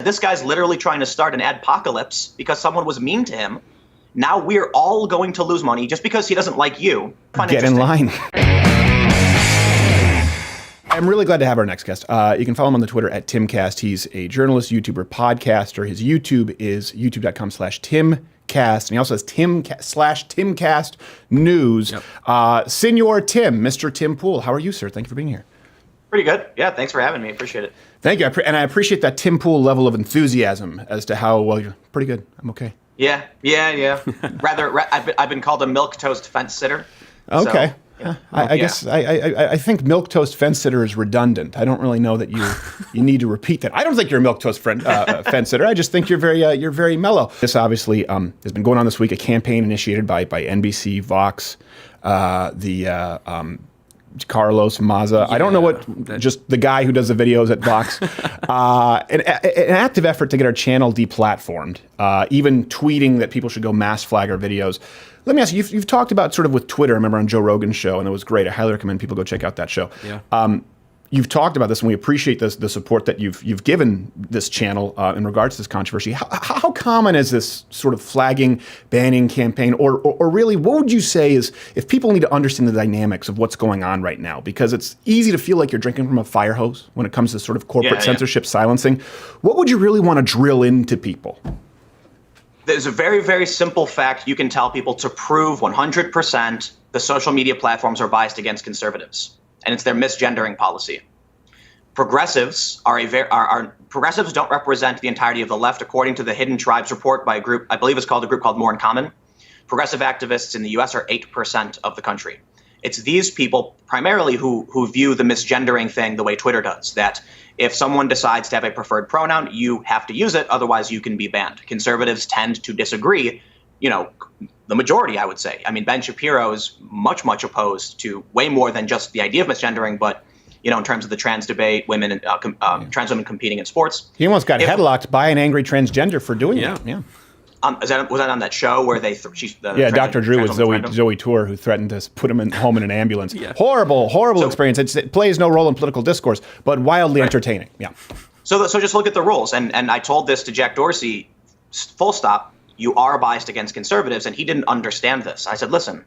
This guy's literally trying to start an adpocalypse because someone was mean to him. Now we're all going to lose money just because he doesn't like you. Get in line. I'm really glad to have our next guest. You can follow him on the Twitter at TimCast. He's a journalist, YouTuber, podcaster. His YouTube is youtube.com/TimCast. And he also has Timcast News. Yep. Senor Tim, Mr. Tim Pool. How are you, sir? Thank you for being here. Pretty good. Yeah, thanks for having me. Appreciate it. Thank you. And I appreciate that Tim Pool level of enthusiasm as to how, well, you're pretty good. I'm okay. Yeah. I've been called a milquetoast fence sitter. Okay. So, yeah. I guess I think milquetoast fence sitter is redundant. I don't really know that you need to repeat that. I don't think you're a milquetoast fence sitter. I just think you're very mellow. This obviously has been going on this week. A campaign initiated by NBC, Vox, Carlos Maza. Yeah, I don't know what, just the guy who does the videos at Vox. An active effort to get our channel deplatformed, even tweeting that people should go mass flag our videos. Let me ask you, you've talked about sort of with Twitter, I remember on Joe Rogan's show, and it was great. I highly recommend people go check out that show. Yeah. You've talked about this, and we appreciate the support that you've given this channel in regards to this controversy. How common is this sort of flagging, banning campaign, or really, what would you say is, if people need to understand the dynamics of what's going on right now, because it's easy to feel like you're drinking from a fire hose when it comes to sort of corporate censorship silencing, what would you really want to drill into people? There's a very, very simple fact you can tell people to prove 100% the social media platforms are biased against conservatives. And it's their misgendering policy. Progressives progressives don't represent the entirety of the left, according to the Hidden Tribes report by a group, I believe it's called a group called More in Common. Progressive activists in the US are 8% of the country. It's these people primarily who view the misgendering thing the way Twitter does, that if someone decides to have a preferred pronoun, you have to use it, otherwise you can be banned. Conservatives tend to disagree, the majority, I would say. I mean, Ben Shapiro is much opposed to way more than just the idea of misgendering, but, in terms of the trans debate, women, trans women competing in sports. He almost got headlocked by an angry transgender for doing that. Yeah. Was that on that show where they? Dr. Drew with Zoe Tour, who threatened to put him home in an ambulance. Yeah. Horrible experience. It plays no role in political discourse, but wildly entertaining. Yeah. So just look at the rules, and I told this to Jack Dorsey, full stop. You are biased against conservatives, and he didn't understand this. I said, listen,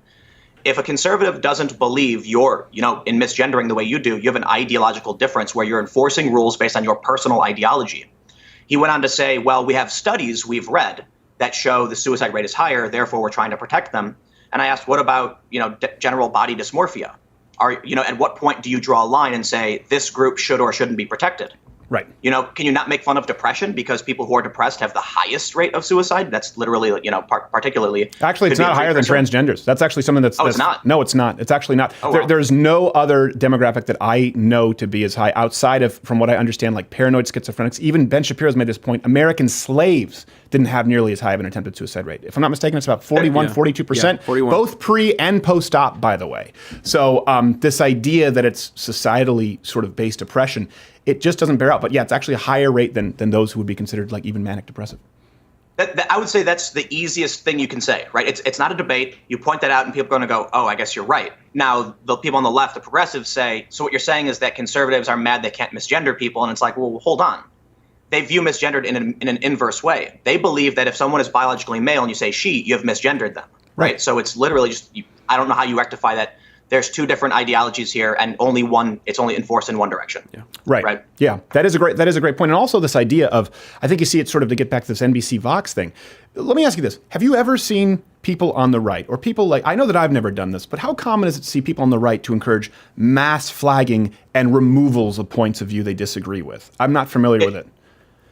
if a conservative doesn't believe you're, in misgendering the way you do, you have an ideological difference where you're enforcing rules based on your personal ideology. He went on to say, well, we have studies we've read that show the suicide rate is higher, therefore we're trying to protect them. And I asked, what about, general body dysmorphia? At what point do you draw a line and say this group should or shouldn't be protected? Right. Can you not make fun of depression because people who are depressed have the highest rate of suicide? That's literally, particularly. Actually, it's not higher than transgenders. That's actually something that's. It's not. No, it's not. It's actually not. Oh, wow. There's no other demographic that I know to be as high outside of, from what I understand, like paranoid schizophrenics. Even Ben Shapiro's made this point. American slaves didn't have nearly as high of an attempted suicide rate. If I'm not mistaken, it's about 42%. Yeah, 41. Both pre and post-op, by the way. So this idea that it's societally sort of based depression, it just doesn't bear out. But yeah, it's actually a higher rate than those who would be considered like even manic depressive. I would say that's the easiest thing you can say, right? It's not a debate. You point that out and people are going to go, oh, I guess you're right. Now, the people on the left, the progressives, say, so what you're saying is that conservatives are mad they can't misgender people. And it's like, well, hold on. They view misgendered in an inverse way. They believe that if someone is biologically male and you say she, you have misgendered them, right? So it's literally just, I don't know how you rectify that. There's two different ideologies here, and it's only enforced in one direction. Yeah. Right. Yeah, that is a great point. And also this idea of, I think you see it sort of to get back to this NBC Vox thing. Let me ask you this. Have you ever seen people on the right, or people like, I know that I've never done this, but how common is it to see people on the right to encourage mass flagging and removals of points of view they disagree with? I'm not familiar with it.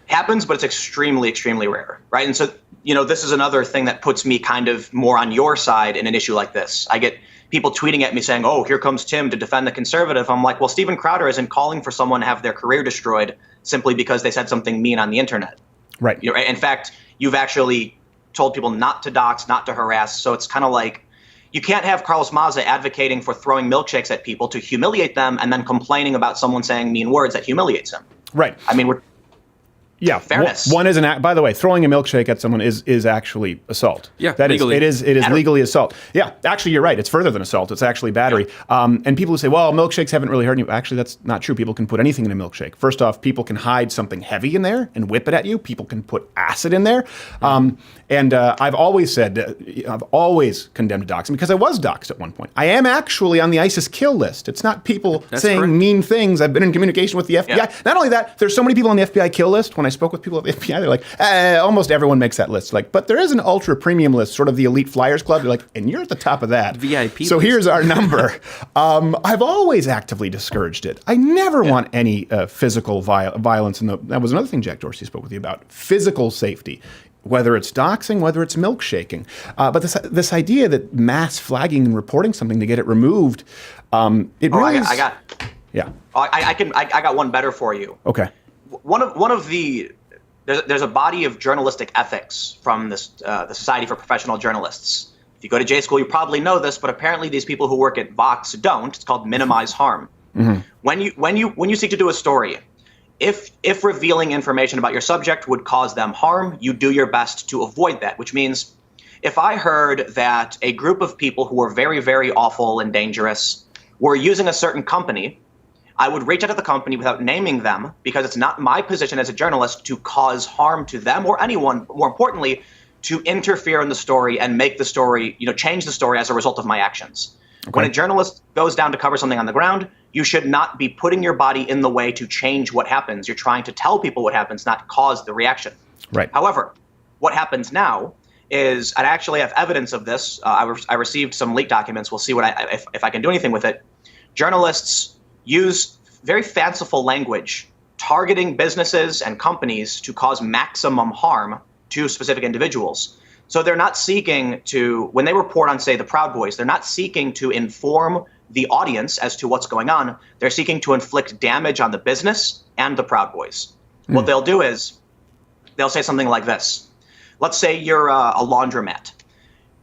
Happens, but it's extremely, extremely rare, right? And so, this is another thing that puts me kind of more on your side in an issue like this. I get people tweeting at me saying, oh, here comes Tim to defend the conservative. I'm like, well, Steven Crowder isn't calling for someone to have their career destroyed simply because they said something mean on the internet. Right. In fact, you've actually told people not to dox, not to harass. So it's kind of like, you can't have Carlos Maza advocating for throwing milkshakes at people to humiliate them and then complaining about someone saying mean words that humiliates him. Right. I mean, Yeah, fairness. One is by the way, throwing a milkshake at someone is actually assault. Yeah, that legally. It is legally assault. Yeah, actually, you're right. It's further than assault. It's actually battery. Yeah. And people who say, well, milkshakes haven't really hurt you. Actually, that's not true. People can put anything in a milkshake. First off, people can hide something heavy in there and whip it at you. People can put acid in there. And I've always said, I've always condemned doxing because I was doxed at one point. I am actually on the ISIS kill list. It's not people saying correct. mean things. I've been in communication with the FBI. Yeah. Not only that, there's so many people on the FBI kill list. When I spoke with people at the FBI, they're like, almost everyone makes that list. Like, but there is an ultra premium list, sort of the elite flyers club. They're like, and you're at the top of that. VIP So list. here's our number. I've always actively discouraged it. I never want any physical violence. That was another thing Jack Dorsey spoke with you about, physical safety. Whether it's doxing, whether it's milkshaking. But this idea that mass flagging and reporting something to get it removed, it really is... I got one better for you. Okay. One of the there's a body of journalistic ethics from this the Society for Professional Journalists. If you go to J school, you probably know this, but apparently these people who work at Vox don't. It's called minimize harm. Mm-hmm. When you seek to do a story, if revealing information about your subject would cause them harm, you do your best to avoid that, which means if I heard that a group of people who were very, very awful and dangerous were using a certain company, I would reach out to the company without naming them because it's not my position as a journalist to cause harm to them or anyone, more importantly, to interfere in the story and make the story, change the story as a result of my actions. Okay. When a journalist goes down to cover something on the ground, you should not be putting your body in the way to change what happens. You're trying to tell people what happens, not cause the reaction. Right. However, what happens now is, I actually have evidence of this. I received some leaked documents. We'll see if I can do anything with it. Journalists use very fanciful language targeting businesses and companies to cause maximum harm to specific individuals. So they're not seeking to, when they report on, say, the Proud Boys, they're not seeking to inform the audience as to what's going on. They're seeking to inflict damage on the business and the Proud Boys. What they'll do is they'll say something like this. Let's say you're a laundromat.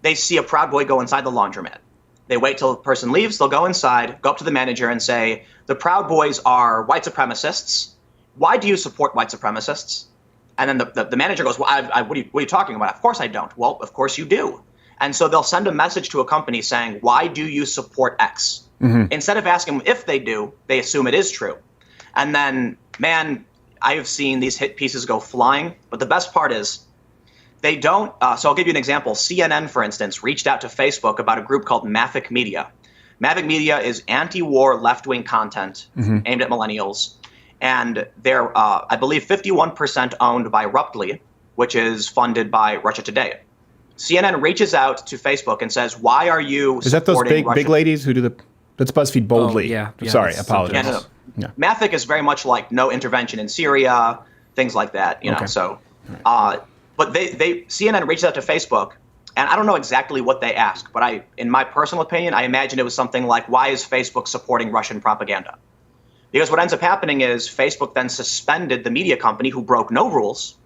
They see a Proud Boy go inside the laundromat. They wait till the person leaves. They'll go inside, go up to the manager and say, the Proud Boys are white supremacists. Why do you support white supremacists? And then the manager goes, well, what are you talking about? Of course I don't. Well, of course you do. And so they'll send a message to a company saying, why do you support X? Mm-hmm. Instead of asking them if they do, they assume it is true. And then, man, I have seen these hit pieces go flying. But the best part is they don't. So I'll give you an example. CNN, for instance, reached out to Facebook about a group called Mavic Media. Mavic Media is anti-war left-wing content aimed at millennials. And they're, I believe, 51% owned by Ruptly, which is funded by Russia Today. CNN reaches out to Facebook and says, why are you Is that those big ladies who do the... That's BuzzFeed Boldly. Oh, yeah. Sorry, apologize. No. Yeah. Mavic is very much like no intervention in Syria, things like that. You know. So, but CNN reaches out to Facebook, and I don't know exactly what they ask, but in my personal opinion, I imagine it was something like, why is Facebook supporting Russian propaganda? Because what ends up happening is Facebook then suspended the media company who broke no rules.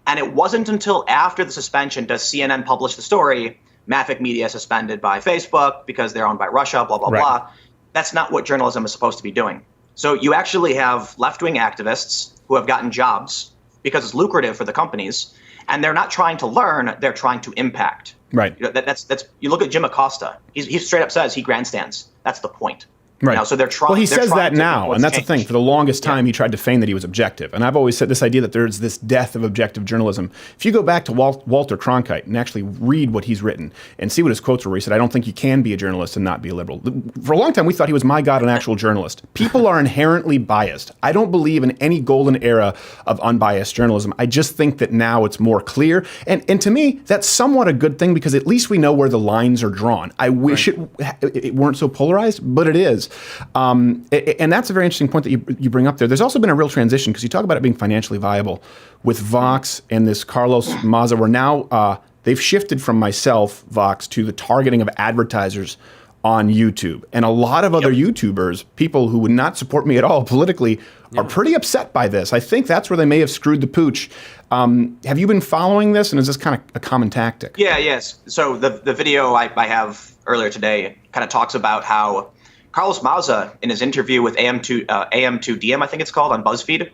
And it wasn't until after the suspension does CNN publish the story, Mavic Media suspended by Facebook because they're owned by Russia, blah, blah, blah. That's not what journalism is supposed to be doing. So you actually have left-wing activists who have gotten jobs because it's lucrative for the companies. And they're not trying to learn, they're trying to impact. Right. You look at Jim Acosta. He straight up says he grandstands. That's the point. Right. So they're trying. Well, he says that now, and that's change. the thing. For the longest time, he tried to feign that he was objective. And I've always said this idea that there's this death of objective journalism. If you go back to Walter Cronkite and actually read what he's written and see what his quotes were, where he said, I don't think you can be a journalist and not be a liberal. For a long time, we thought he was, my God, an actual journalist. People are inherently biased. I don't believe in any golden era of unbiased journalism. I just think that now it's more clear. And to me, that's somewhat a good thing because at least we know where the lines are drawn. I wish it weren't so polarized, but it is. And that's a very interesting point that you bring up there. There's also been a real transition because you talk about it being financially viable with Vox and this Carlos Maza. Where now they've shifted from myself, Vox, to the targeting of advertisers on YouTube. And a lot of other YouTubers, people who would not support me at all politically, are pretty upset by this. I think that's where they may have screwed the pooch. Have you been following this? And is this kind of a common tactic? Yes. So the video I have earlier today kind of talks about how Carlos Maza, in his interview with AM2DM, I think it's called, on BuzzFeed,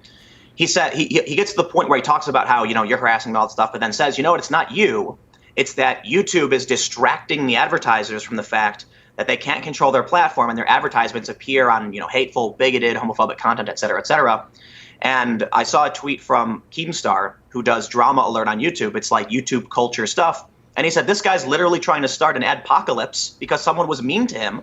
he said he gets to the point where he talks about how, you're harassing and all that stuff, but then says, what, it's not you. It's that YouTube is distracting the advertisers from the fact that they can't control their platform and their advertisements appear on, hateful, bigoted, homophobic content, et cetera, et cetera. And I saw a tweet from Keemstar, who does Drama Alert on YouTube. It's like YouTube culture stuff. And he said, this guy's literally trying to start an adpocalypse because someone was mean to him.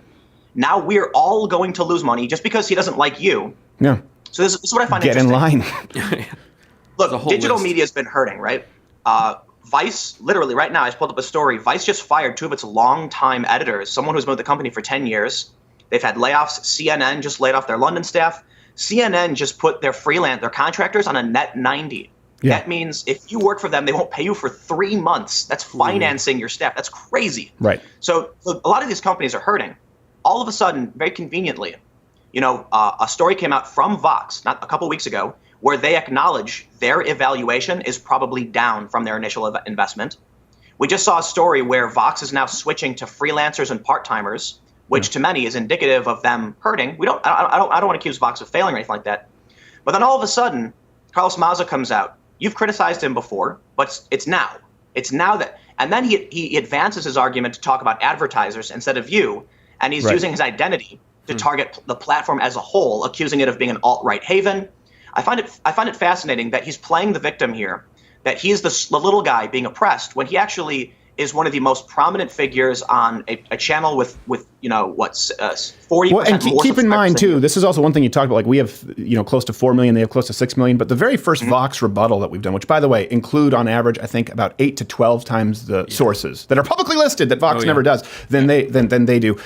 Now we're all going to lose money just because he doesn't like you. Yeah. So this is what I find Get interesting. in line. Look, digital media has been hurting, right? Vice, literally right now, I just pulled up a story. Vice just fired 2 of its longtime editors, someone who's been with the company for 10 years. They've had layoffs. CNN just laid off their London staff. CNN just put their contractors on a net 90. Yeah. That means if you work for them, they won't pay you for 3 months. That's financing your staff. That's crazy. Right. So a lot of these companies are hurting. All of a sudden, very conveniently, a story came out from Vox not a couple weeks ago where they acknowledge their evaluation is probably down from their initial investment. We just saw a story where Vox is now switching to freelancers and part-timers, which to many is indicative of them hurting. I don't want to accuse Vox of failing or anything like that. But then all of a sudden, Carlos Maza comes out. You've criticized him before, but it's now. It's now that, and then he advances his argument to talk about advertisers instead of you, and he's using his identity to target the platform as a whole, accusing it of being an alt-right haven. I find it fascinating that he's playing the victim here, that he's the little guy being oppressed when he actually is one of the most prominent figures on a channel with 40% well, and more keep in mind too, you. this is also one thing you talked about, like we have close to 4 million, they have close to 6 million, but the very first Vox rebuttal that we've done, which by the way include on average I think about 8 to 12 times the sources that are publicly listed that Vox never does than they do,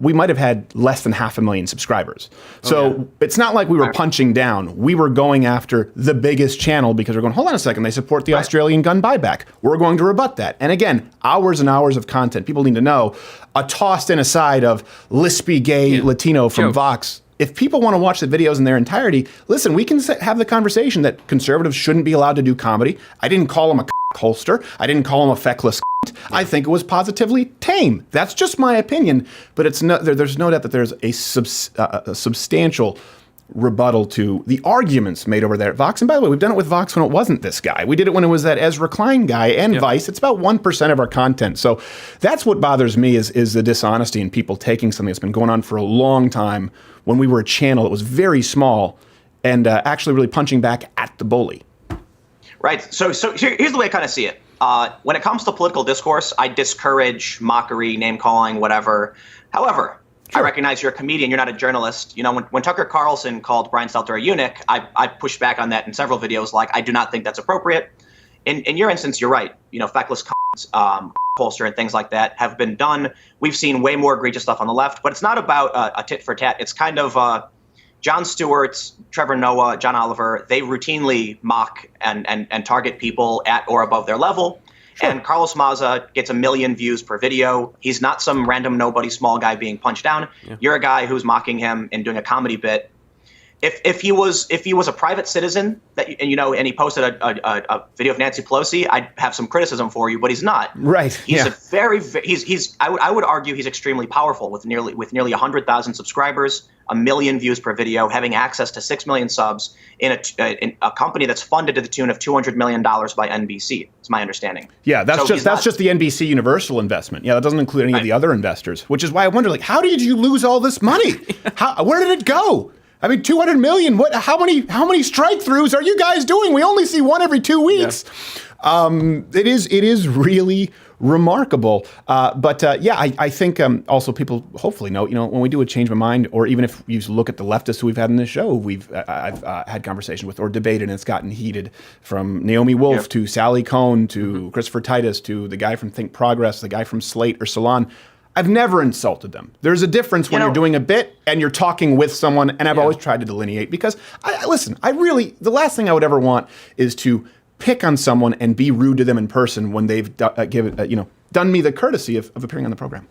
we might have had less than 500,000 subscribers. So it's not like we were punching down. We were going after the biggest channel because we're going, hold on a second, they support the Australian gun buyback. We're going to rebut that. And again, hours and hours of content. People need to know a tossed in aside of lispy gay Latino from Vox. If people want to watch the videos in their entirety, listen, we can have the conversation that conservatives shouldn't be allowed to do comedy. I didn't call him a holster. I didn't call him a feckless. I think it was positively tame. That's just my opinion. But it's no, there's no doubt that there's a substantial rebuttal to the arguments made over there at Vox. And by the way, we've done it with Vox when it wasn't this guy. We did it when it was that Ezra Klein guy and Vice. It's about 1% of our content. So that's what bothers me is the dishonesty in people taking something that's been going on for a long time when we were a channel that was very small and actually really punching back at the bully. Right. So here's the way I kind of see it. When it comes to political discourse, I discourage mockery, name calling, whatever. However, I recognize you're a comedian. You're not a journalist. When Tucker Carlson called Brian Stelter a eunuch, I pushed back on that in several videos. Like, I do not think that's appropriate. In your instance, you're right. Feckless holster and things like that have been done. We've seen way more egregious stuff on the left, but it's not about a tit for tat. It's kind of Jon Stewart, Trevor Noah, John Oliver. They routinely mock and target people at or above their level. Sure. And Carlos Maza gets 1 million views per video. He's not some random nobody small guy being punched down. Yeah. You're a guy who's mocking him and doing a comedy bit. If he was a private citizen and he posted a video of Nancy Pelosi, I'd have some criticism for you, but he's not. Right. He's I would argue he's extremely powerful with nearly 100,000 subscribers, 1 million views per video, having access to 6 million subs in a company that's funded to the tune of $200 million by NBC. It's my understanding. Yeah, that's just the NBC Universal investment. Yeah, that doesn't include any of the other investors, which is why I wonder, how did you lose all this money? Where did it go? I mean, 200 million. What? How many strike throughs are you guys doing? We only see one every 2 weeks. Yeah. It is really remarkable. I think also people hopefully know, when we do a change my mind, or even if you look at the leftists who we've had in this show, I've had conversation with or debated, and it's gotten heated, from Naomi Wolf to Sally Cohn to Christopher Titus to the guy from Think Progress, the guy from Slate or Salon. I've never insulted them. There's a difference when you're doing a bit and you're talking with someone, and I've always tried to delineate, because the last thing I would ever want is to pick on someone and be rude to them in person when they've done me the courtesy of appearing on the program.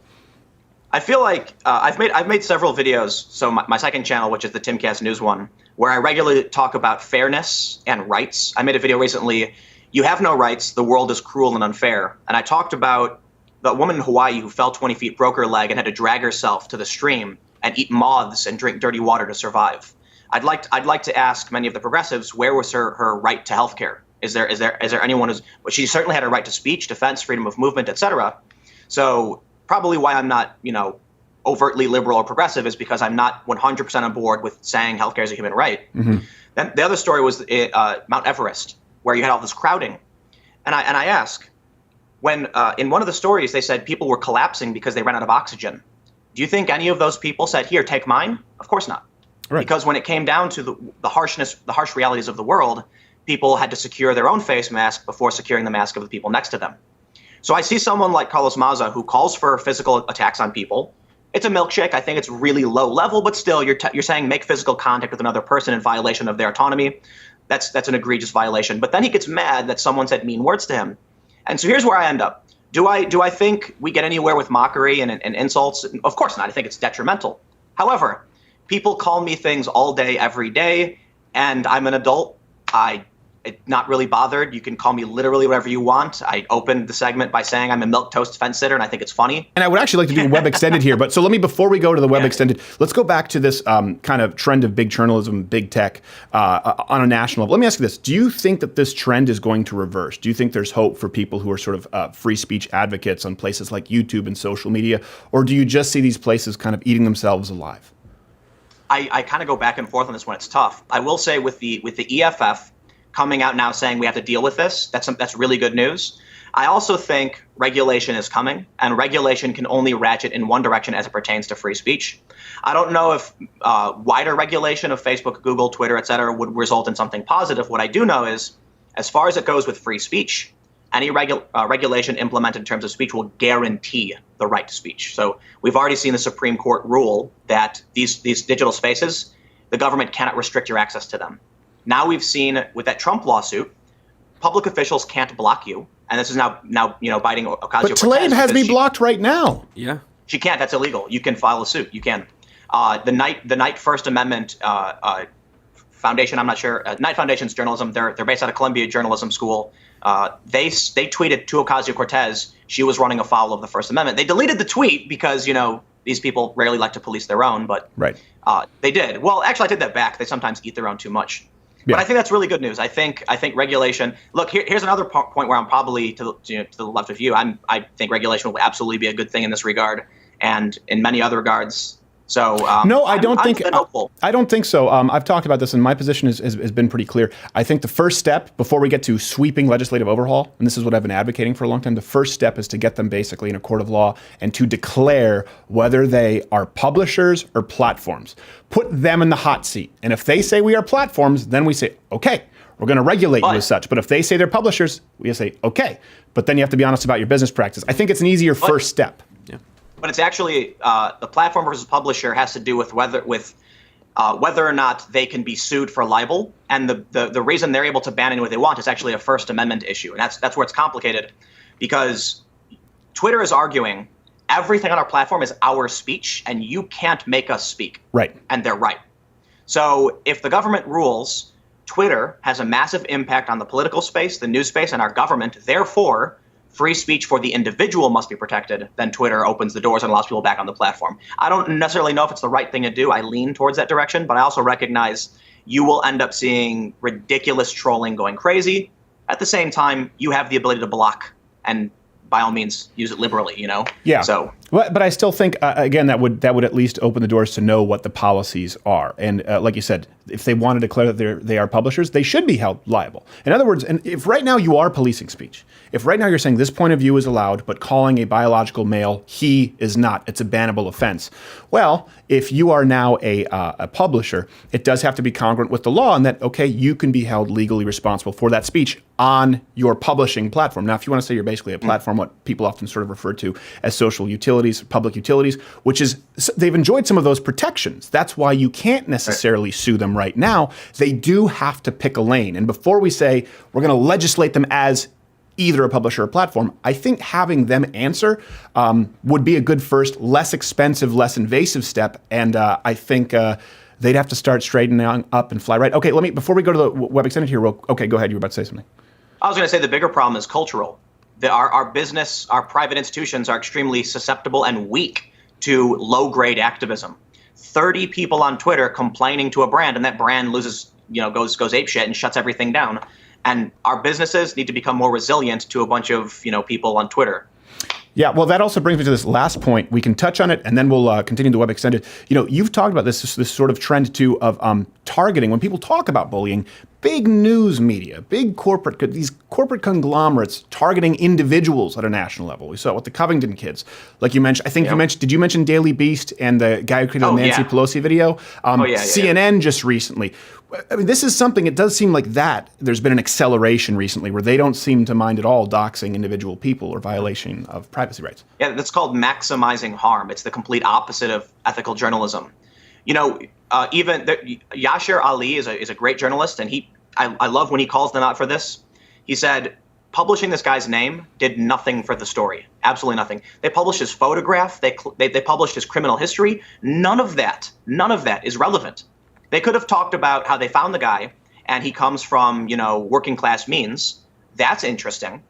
I feel like I've made several videos. So my second channel, which is the Timcast News one, where I regularly talk about fairness and rights. I made a video recently, "You have no rights, the world is cruel and unfair." And I talked about the woman in Hawaii who fell 20 feet, broke her leg, and had to drag herself to the stream and eat moths and drink dirty water to survive. I'd like to ask many of the progressives, where was her right to health care? Is there anyone who's, well, she certainly had a right to speech, defense, freedom of movement, etc. So probably why I'm not, overtly liberal or progressive is because I'm not 100% on board with saying healthcare is a human right. Mm-hmm. Then the other story was Mount Everest, where you had all this crowding. And I ask, when in one of the stories they said people were collapsing because they ran out of oxygen. Do you think any of those people said, here, take mine? Of course not. Right. Because when it came down to the harsh realities of the world, people had to secure their own face mask before securing the mask of the people next to them. So I see someone like Carlos Maza who calls for physical attacks on people. It's a milkshake. I think it's really low level, but still, you're saying make physical contact with another person in violation of their autonomy. That's an egregious violation. But then he gets mad that someone said mean words to him. And so here's where I end up. Do I think we get anywhere with mockery and insults? Of course not. I think it's detrimental. However, people call me things all day, every day, and I'm an adult. Not really bothered. You can call me literally whatever you want. I opened the segment by saying I'm a milquetoast fence sitter, and I think it's funny. And I would actually like to do Web Extended here, but so before we go to the Web Extended, let's go back to this kind of trend of big journalism, big tech on a national level. Let me ask you this. Do you think that this trend is going to reverse? Do you think there's hope for people who are sort of free speech advocates on places like YouTube and social media, or do you just see these places kind of eating themselves alive? I kind of go back and forth on this when it's tough. I will say with the EFF coming out now saying we have to deal with this, that's really good news. I also think regulation is coming, and regulation can only ratchet in one direction as it pertains to free speech. I don't know if wider regulation of Facebook, Google, Twitter, et cetera, would result in something positive. What I do know is, as far as it goes with free speech, any regulation implemented in terms of speech will guarantee the right to speech. So we've already seen the Supreme Court rule that these digital spaces, the government cannot restrict your access to them. Now we've seen with that Trump lawsuit, public officials can't block you, and this is now biting Ocasio-Cortez. But Tlaib has me blocked right now. Yeah, she can't. That's illegal. You can file a suit. You can. The Knight First Amendment Foundation. I'm not sure. Knight Foundation's journalism. They're based out of Columbia Journalism School. They tweeted to Ocasio-Cortez she was running afoul of the First Amendment. They deleted the tweet because these people rarely like to police their own, but right. They did. Well, actually, I take that back. They sometimes eat their own too much. But I think that's really good news. I think regulation. Look, here's another point where I'm probably to the left of you. I think regulation will absolutely be a good thing in this regard, and in many other regards. So no, I don't think so. I've talked about this, and my position has been pretty clear. I think the first step before we get to sweeping legislative overhaul, and this is what I've been advocating for a long time, the first step is to get them basically in a court of law and to declare whether they are publishers or platforms. Put them in the hot seat. And if they say we are platforms, then we say, okay, we're going to regulate you as such. But if they say they're publishers, we say, okay. But then you have to be honest about your business practice. I think it's an easier first step. Yeah. But it's actually the platform versus publisher has to do with whether or not they can be sued for libel, and the reason they're able to ban anyone they want is actually a First Amendment issue, and that's where it's complicated, because Twitter is arguing everything on our platform is our speech, and you can't make us speak. Right. And they're right. So if the government rules Twitter has a massive impact on the political space, the news space, and our government, therefore free speech for the individual must be protected, then Twitter opens the doors and allows people back on the platform. I don't necessarily know if it's the right thing to do. I lean towards that direction, but I also recognize you will end up seeing ridiculous trolling going crazy. At the same time, you have the ability to block and by all means use it liberally, Yeah. So, but I still think again that would at least open the doors to know what the policies are. And like you said, if they want to declare that they are publishers, they should be held liable. In other words, and if right now you are policing speech, if right now you're saying this point of view is allowed, but calling a biological male he is not, it's a bannable offense. Well, if you are now a publisher, it does have to be congruent with the law, and that okay, you can be held legally responsible for that speech on your publishing platform. Now, if you want to say you're basically a platform, what people often sort of refer to as social utilities, public utilities, which is they've enjoyed some of those protections. That's why you can't necessarily sue them right now. They do have to pick a lane. And before we say we're going to legislate them as either a publisher or platform, I think having them answer would be a good first, less expensive, less invasive step. And I think they'd have to start straightening up and fly right. Okay, before we go to the Web Extended here, okay, go ahead. You were about to say something. I was going to say the bigger problem is cultural. Our business, our private institutions are extremely susceptible and weak to low-grade activism. 30 people on Twitter complaining to a brand, and that brand loses, goes apeshit and shuts everything down. And our businesses need to become more resilient to a bunch of, people on Twitter. Yeah, well, that also brings me to this last point. We can touch on it, and then we'll continue the Web Extended. You've talked about this sort of trend, too, of targeting. When people talk about bullying, big news media, these corporate conglomerates targeting individuals at a national level. We saw it with the Covington kids. Like you mentioned, did you mention Daily Beast and the guy who created the Nancy Pelosi video? CNN just recently. I mean, this is something, it does seem like that there's been an acceleration recently where they don't seem to mind at all doxing individual people or violation of privacy rights. Yeah, that's called maximizing harm. It's the complete opposite of ethical journalism. Even Yashir Ali is a great journalist, and I love when he calls them out for this. He said, publishing this guy's name did nothing for the story. Absolutely nothing. They published his photograph. They published his criminal history. None of that is relevant. They could have talked about how they found the guy and he comes from, working class means. That's interesting.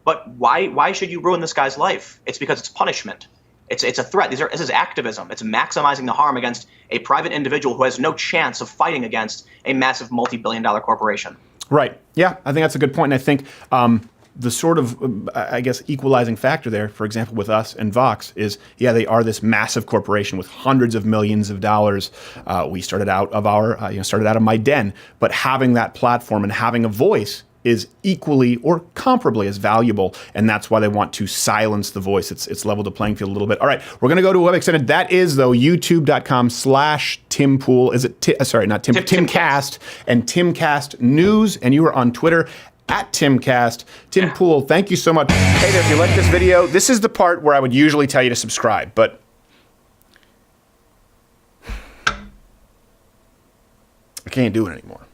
But why should you ruin this guy's life? It's because it's punishment. It's a threat. This is activism. It's maximizing the harm against a private individual who has no chance of fighting against a massive multi-billion-dollar corporation. Right. Yeah, I think that's a good point. And I think the sort of, equalizing factor there, for example, with us and Vox is, they are this massive corporation with hundreds of millions of dollars. We started out of my den, but having that platform and having a voice is equally or comparably as valuable, and that's why they want to silence the voice. It's leveled the playing field a little bit. All right, we're going to go to a Web Extended. That is, though, youtube.com/Timpool. Is it, Timcast and Timcast News, and you are on Twitter at Timcast. Tim Pool, thank you so much. Hey there, if you like this video, this is the part where I would usually tell you to subscribe, but I can't do it anymore.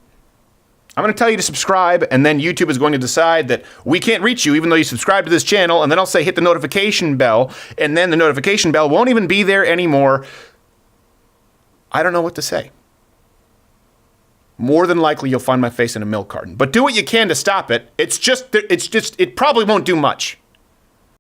I'm going to tell you to subscribe, and then YouTube is going to decide that we can't reach you even though you subscribe to this channel, and then I'll say hit the notification bell, and then the notification bell won't even be there anymore. I don't know what to say. More than likely, you'll find my face in a milk carton. But do what you can to stop it. It probably won't do much.